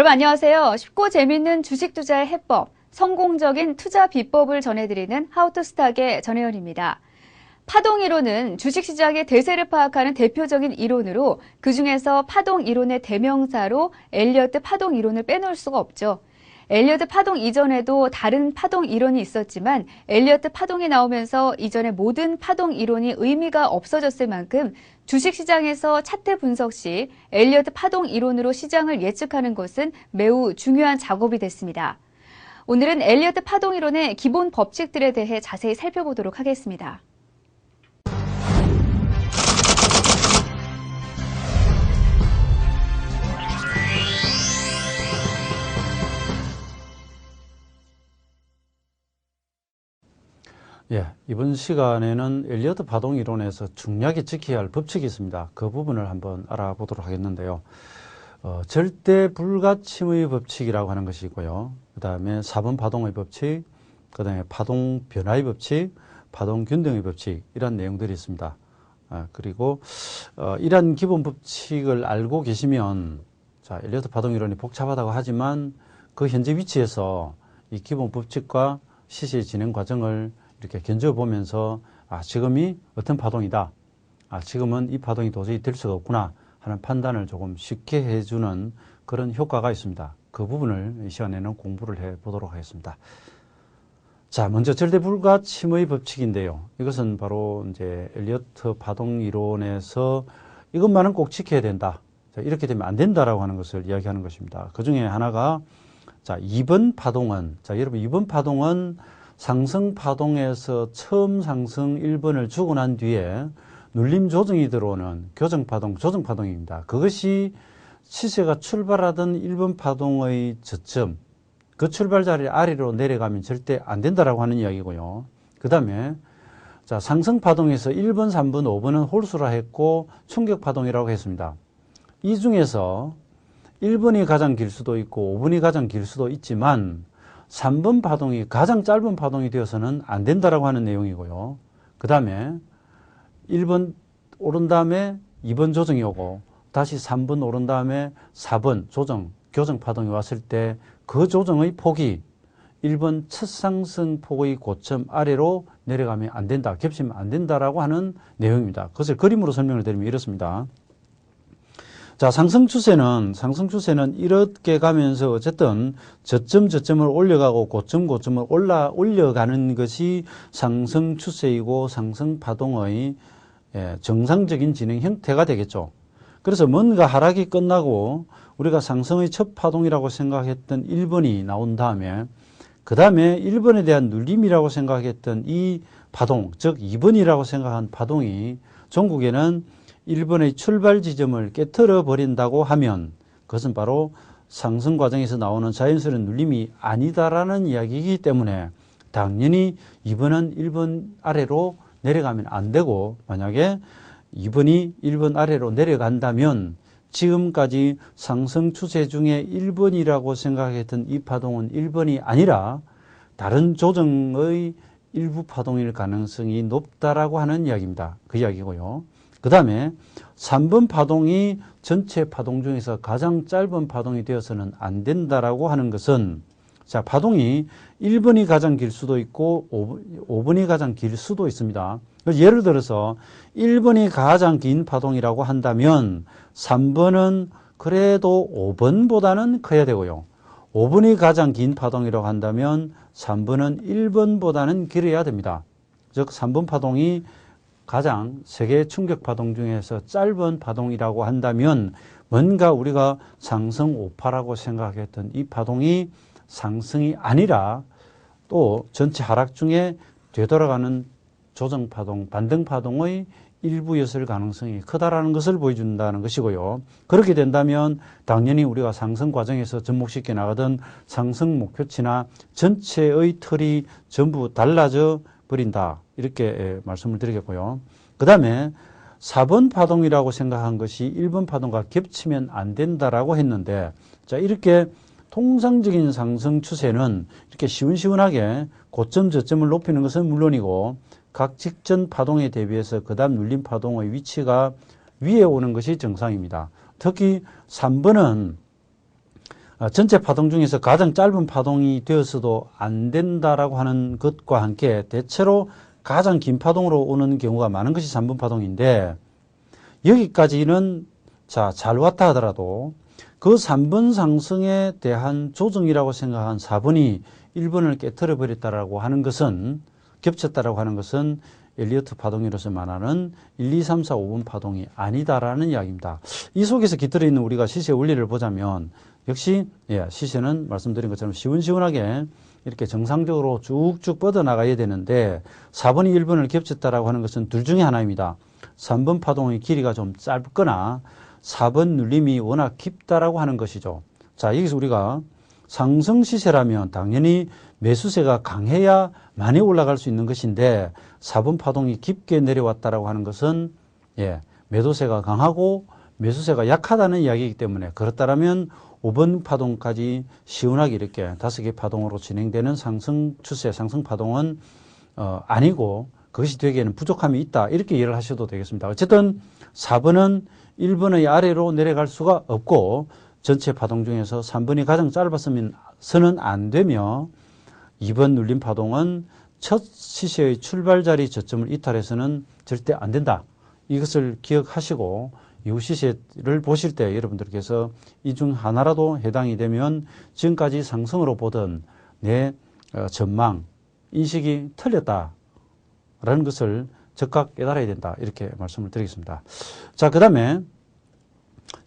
여러분 안녕하세요. 쉽고 재밌는 주식 투자의 해법, 성공적인 투자 비법을 전해드리는 하우투스탁의 전혜연입니다. 파동이론은 주식시장의 대세를 파악하는 대표적인 이론으로 그중에서 파동이론의 대명사로 엘리어트 파동이론을 빼놓을 수가 없죠. 엘리어트 파동 이전에도 다른 파동 이론이 있었지만 엘리어트 파동이 나오면서 이전의 모든 파동 이론이 의미가 없어졌을 만큼 주식시장에서 차트 분석 시 엘리어트 파동 이론으로 시장을 예측하는 것은 매우 중요한 작업이 됐습니다. 오늘은 엘리어트 파동 이론의 기본 법칙들에 대해 자세히 살펴보도록 하겠습니다. 이번 시간에는 엘리어트 파동 이론에서 중요하게 지켜야 할 법칙이 있습니다. 그 부분을 한번 알아보도록 하겠는데요. 절대 불가침의 법칙이라고 하는 것이 있고요. 그 다음에 4번 파동의 법칙, 그 다음에 파동 변화의 법칙, 파동 균등의 법칙, 이런 내용들이 있습니다. 그리고 이러한 기본 법칙을 알고 계시면, 자, 엘리어트 파동 이론이 복잡하다고 하지만 그 현재 위치에서 이 기본 법칙과 시세의 진행 과정을 이렇게 견뎌보면서 지금이 어떤 파동이다, 지금은 이 파동이 도저히 될 수가 없구나 하는 판단을 조금 쉽게 해주는 그런 효과가 있습니다. 그 부분을 이 시간에는 공부를 해보도록 하겠습니다. 자, 먼저 절대 불가침의 법칙인데요. 이것은 바로 이제 엘리어트 파동 이론에서 이것만은 꼭 지켜야 된다, 자, 이렇게 되면 안 된다라고 하는 것을 이야기하는 것입니다. 그 중에 하나가, 자, 이번 파동은, 자, 여러분, 이번 파동은 상승 파동에서 처음 상승 1번을 주고 난 뒤에 눌림 조정이 들어오는 교정 파동, 조정 파동입니다. 그것이 시세가 출발하던 1번 파동의 저점, 그 출발 자리 아래로 내려가면 절대 안 된다라고 하는 이야기고요. 그 다음에, 자, 상승 파동에서 1번, 3번, 5번은 홀수라 했고 충격 파동이라고 했습니다. 이 중에서 1번이 가장 길 수도 있고 5번이 가장 길 수도 있지만 3번 파동이 가장 짧은 파동이 되어서는 안 된다라고 하는 내용이고요. 그 다음에 1번 오른 다음에 2번 조정이 오고 다시 3번 오른 다음에 4번 조정, 교정 파동이 왔을 때 그 조정의 폭이 1번 첫 상승 폭의 고점 아래로 내려가면 안 된다, 겹치면 안 된다라고 하는 내용입니다. 그것을 그림으로 설명을 드리면 이렇습니다. 자, 상승 추세는 이렇게 가면서 어쨌든 저점을 올려가고 고점을 올려가는 것이 상승 추세이고 상승 파동의 정상적인 진행 형태가 되겠죠. 그래서 뭔가 하락이 끝나고 우리가 상승의 첫 파동이라고 생각했던 1번이 나온 다음에 그 다음에 1번에 대한 눌림이라고 생각했던 이 파동, 즉 2번이라고 생각한 파동이 종국에는 1번의 출발 지점을 깨트려 버린다고 하면 그것은 바로 상승 과정에서 나오는 자연스러운 눌림이 아니다라는 이야기이기 때문에 당연히 2번은 1번 아래로 내려가면 안 되고, 만약에 2번이 1번 아래로 내려간다면 지금까지 상승 추세 중에 1번이라고 생각했던 이 파동은 1번이 아니라 다른 조정의 일부 파동일 가능성이 높다라고 하는 이야기입니다. 그 이야기고요. 그 다음에 3번 파동이 전체 파동 중에서 가장 짧은 파동이 되어서는 안 된다라고 하는 것은, 자, 파동이 1번이 가장 길 수도 있고 5번이 가장 길 수도 있습니다. 예를 들어서 1번이 가장 긴 파동이라고 한다면 3번은 그래도 5번보다는 커야 되고요. 5번이 가장 긴 파동이라고 한다면 3번은 1번보다는 길어야 됩니다. 즉 3번 파동이 가장 세계 충격 파동 중에서 짧은 파동이라고 한다면 뭔가 우리가 상승 오파라고 생각했던 이 파동이 상승이 아니라 또 전체 하락 중에 되돌아가는 조정 파동, 반등 파동의 일부였을 가능성이 크다라는 것을 보여준다는 것이고요. 그렇게 된다면 당연히 우리가 상승 과정에서 접목시켜 나가던 상승 목표치나 전체의 틀이 전부 달라져 버린다, 이렇게 말씀을 드리겠고요. 그 다음에 4번 파동이라고 생각한 것이 1번 파동과 겹치면 안 된다라고 했는데, 자, 이렇게 통상적인 상승 추세는 이렇게 시원시원하게 고점 저점을 높이는 것은 물론이고 각 직전 파동에 대비해서 그 다음 눌림 파동의 위치가 위에 오는 것이 정상입니다. 특히 3번은 전체 파동 중에서 가장 짧은 파동이 되어서도 안 된다라고 하는 것과 함께 대체로 가장 긴 파동으로 오는 경우가 많은 것이 3번 파동인데 여기까지는 잘 왔다 하더라도 그 3번 상승에 대한 조정이라고 생각한 4번이 1번을 깨트려 버렸다라고 하는 것은 겹쳤다라고 하는 것은 엘리어트 파동이로서 말하는 1, 2, 3, 4, 5번 파동이 아니다라는 이야기입니다. 이 속에서 깃들어 있는 우리가 시세 원리를 보자면 역시 시세는 말씀드린 것처럼 시원시원하게 이렇게 정상적으로 쭉쭉 뻗어나가야 되는데 4번이 1번을 겹쳤다라고 하는 것은 둘 중에 하나입니다. 3번 파동의 길이가 좀 짧거나 4번 눌림이 워낙 깊다라고 하는 것이죠. 자, 여기서 우리가 상승 시세라면 당연히 매수세가 강해야 많이 올라갈 수 있는 것인데 4번 파동이 깊게 내려왔다라고 하는 것은 매도세가 강하고 매수세가 약하다는 이야기이기 때문에 그렇다면 5번 파동까지 시원하게 이렇게 5개 파동으로 진행되는 상승 추세, 상승 파동은 아니고 그것이 되기에는 부족함이 있다. 이렇게 이해를 하셔도 되겠습니다. 어쨌든 4번은 1번의 아래로 내려갈 수가 없고 전체 파동 중에서 3번이 가장 짧았으면서는 안 되며 2번 눌림 파동은 첫 시세의 출발 자리 저점을 이탈해서는 절대 안 된다. 이것을 기억하시고 이후 시세를 보실 때 여러분들께서 이 중 하나라도 해당이 되면 지금까지 상승으로 보던 내 전망, 인식이 틀렸다라는 것을 즉각 깨달아야 된다. 이렇게 말씀을 드리겠습니다. 자, 그 다음에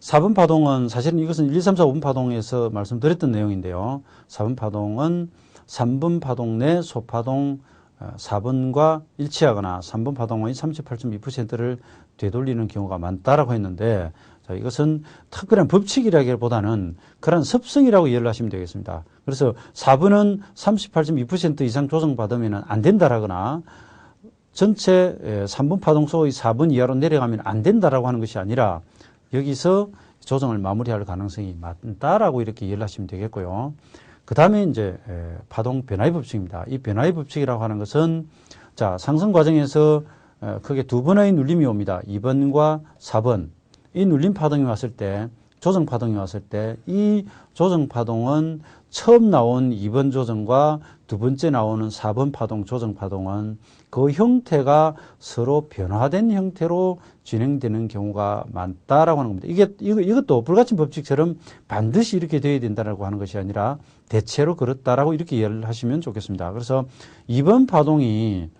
4번 파동은 사실은 이것은 1, 2, 3, 4, 5번 파동에서 말씀드렸던 내용인데요. 4번 파동은 3번 파동 내 소파동 4번과 일치하거나 3번 파동의 38.2%를 되돌리는 경우가 많다라고 했는데 자, 이것은 특별한 법칙이라기보다는 그런 습성이라고 이해를 하시면 되겠습니다. 그래서 4번은 38.2% 이상 조정받으면 안 된다라거나 전체 3번 파동 속의 4번 이하로 내려가면 안 된다라고 하는 것이 아니라 여기서 조정을 마무리할 가능성이 많다라고 이렇게 이해를 하시면 되겠고요. 그 다음에 이제 파동 변화의 법칙입니다. 이 변화의 법칙이라고 하는 것은 자, 상승 과정에서 크게 두 번의 눌림이 옵니다. 2번과 4번. 이 눌림 파동이 왔을 때, 조정 파동이 왔을 때, 이 조정 파동은 처음 나온 2번 조정과 두 번째 나오는 4번 파동, 조정 파동은 그 형태가 서로 변화된 형태로 진행되는 경우가 많다라고 하는 겁니다. 이것도 불가침 법칙처럼 반드시 이렇게 되어야 된다라고 하는 것이 아니라 대체로 그렇다라고 이렇게 이해를 하시면 좋겠습니다. 그래서 2번 파동이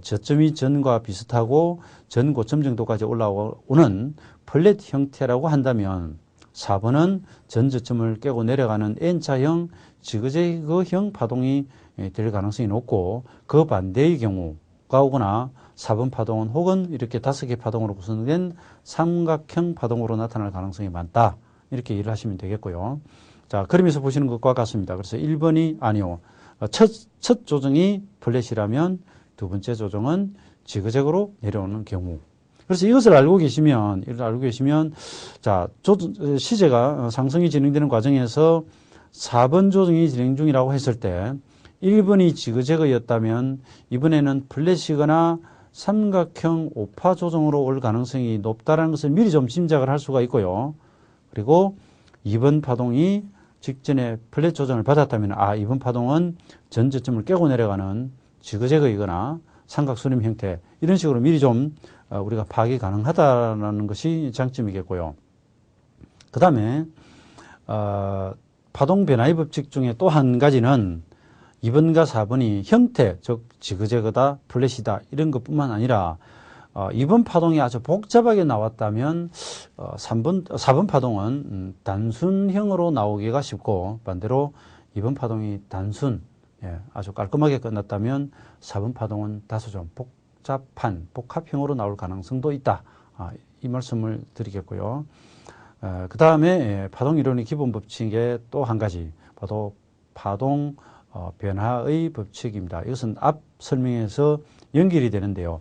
저점이 전과 비슷하고 전 고점 정도까지 올라오는 플랫 형태라고 한다면 4번은 전 저점을 깨고 내려가는 N자형 지그재그형 파동이 될 가능성이 높고 그 반대의 경우가 오거나 4번 파동은 혹은 이렇게 5개 파동으로 구성된 삼각형 파동으로 나타날 가능성이 많다. 이렇게 이해를 하시면 되겠고요. 자, 그림에서 보시는 것과 같습니다. 그래서 1번이 아니요. 첫 조정이 플랫이라면 두 번째 조정은 지그재그로 내려오는 경우. 그래서 이것을 알고 계시면, 자, 시세가 상승이 진행되는 과정에서 4번 조정이 진행 중이라고 했을 때 1번이 지그재그였다면 이번에는 플랫이거나 삼각형 오파 조정으로 올 가능성이 높다는 것을 미리 좀 짐작을 할 수가 있고요. 그리고 2번 파동이 직전에 플랫 조정을 받았다면 2번 파동은 전 저점을 깨고 내려가는 지그재그이거나 삼각수렴 형태 이런 식으로 미리 좀 우리가 파악이 가능하다는 것이 장점이겠고요. 그 다음에 파동 변화의 법칙 중에 또 한 가지는 2번과 4번이 형태, 즉 지그재그다, 플랫이다 이런 것뿐만 아니라 2번 파동이 아주 복잡하게 나왔다면 4번 파동은 단순형으로 나오기가 쉽고 반대로 2번 파동이 아주 깔끔하게 끝났다면 4번 파동은 다소 좀 복잡한 복합형으로 나올 가능성도 있다. 이 말씀을 드리겠고요. 그 다음에 파동 이론의 기본 법칙의 또 한 가지, 바로 파동 변화의 법칙입니다. 이것은 앞 설명에서 연결이 되는데요.